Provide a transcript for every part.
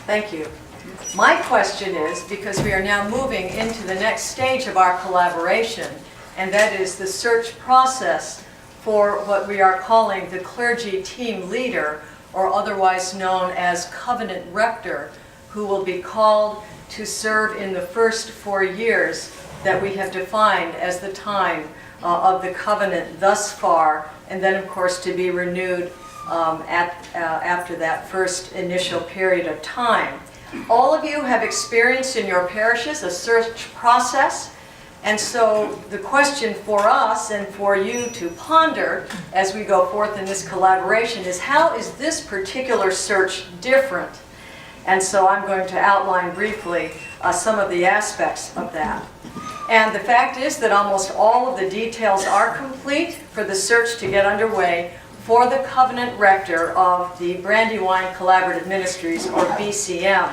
Thank you. My question is, because we are now moving into the next stage of our collaboration, and that is the search process for what we are calling the clergy team leader, or otherwise known as covenant rector, who will be called to serve in the first 4 years that we have defined as the time of the covenant thus far, and then of course to be renewed after that first initial period of time. All of you have experienced in your parishes a search process, and so the question for us and for you to ponder as we go forth in this collaboration is, how is this particular search different? And so I'm going to outline briefly some of the aspects of that. And the fact is that almost all of the details are complete for the search to get underway for the covenant rector of the Brandywine Collaborative Ministries, or BCM.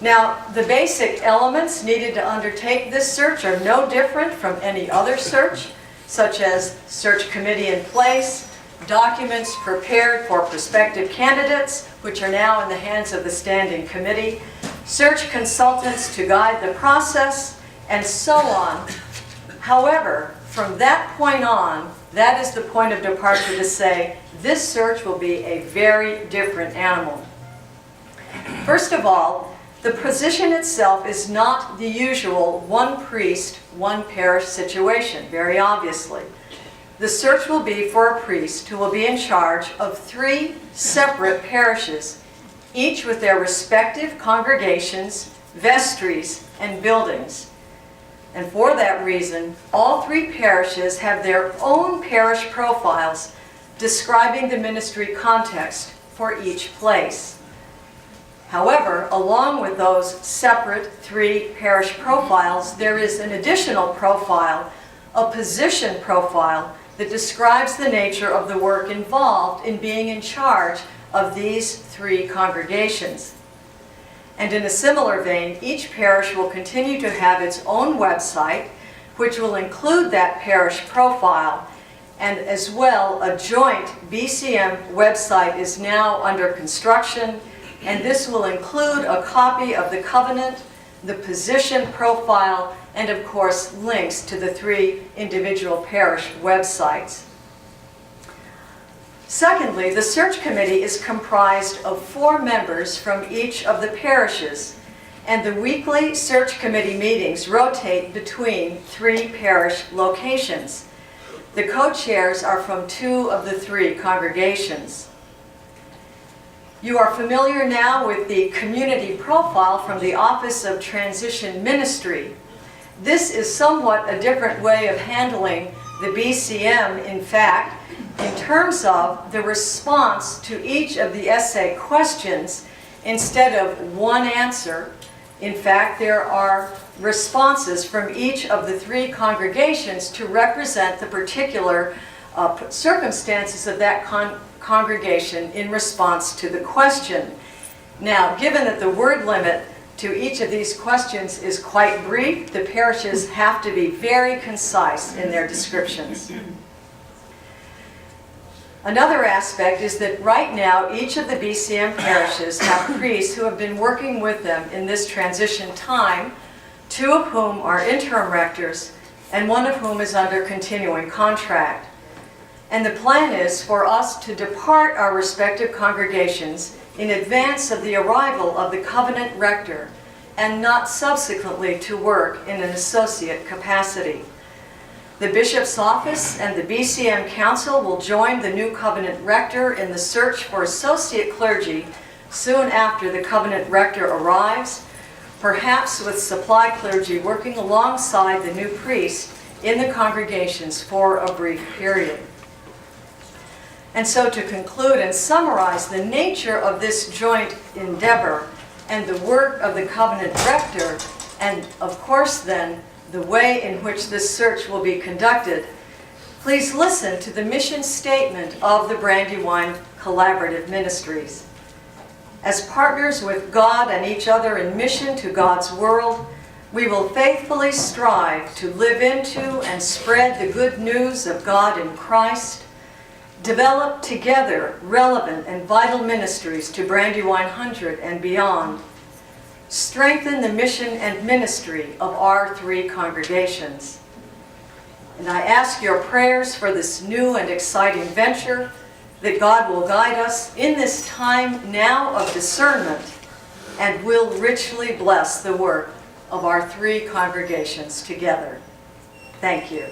Now, the basic elements needed to undertake this search are no different from any other search, such as search committee in place, documents prepared for prospective candidates, which are now in the hands of the standing committee, search consultants to guide the process, and so on. However, from that point on, that is the point of departure to say this search will be a very different animal. First of all, the position itself is not the usual one priest, one parish situation, very obviously. The search will be for a priest who will be in charge of 3 separate parishes, each with their respective congregations, vestries, and buildings. And for that reason, all 3 parishes have their own parish profiles describing the ministry context for each place. However, along with those separate 3 parish profiles, there is an additional profile, a position profile, that describes the nature of the work involved in being in charge of these 3 congregations. And in a similar vein, each parish will continue to have its own website, which will include that parish profile, and as well a joint BCM website is now under construction, and this will include a copy of the covenant, the position profile, and of course links to the 3 individual parish websites. Secondly, the search committee is comprised of 4 members from each of the parishes, and the weekly search committee meetings rotate between 3 parish locations. The co-chairs are from 2 of the 3 congregations. You are familiar now with the community profile from the Office of Transition Ministry. This is somewhat a different way of handling the BCM, in fact, in terms of the response to each of the essay questions. Instead of one answer, in fact, there are responses from each of the 3 congregations to represent the particular circumstances of that congregation in response to the question. Now, given that the word limit to each of these questions is quite brief, the parishes have to be very concise in their descriptions. Another aspect is that right now each of the BCM parishes have priests who have been working with them in this transition time, 2 of whom are interim rectors and 1 of whom is under continuing contract. And the plan is for us to depart our respective congregations in advance of the arrival of the covenant rector, and not subsequently to work in an associate capacity. The bishop's office and the BCM council will join the new covenant rector in the search for associate clergy soon after the covenant rector arrives, perhaps with supply clergy working alongside the new priest in the congregations for a brief period. And so to conclude and summarize the nature of this joint endeavor and the work of the covenant rector, and of course then the way in which this search will be conducted, please listen to the mission statement of the Brandywine Collaborative Ministries. As partners with God and each other in mission to God's world, we will faithfully strive to live into and spread the good news of God in Christ, develop together relevant and vital ministries to Brandywine 100 and beyond, strengthen the mission and ministry of our three congregations. And I ask your prayers for this new and exciting venture, that God will guide us in this time now of discernment and will richly bless the work of our three congregations together. Thank you.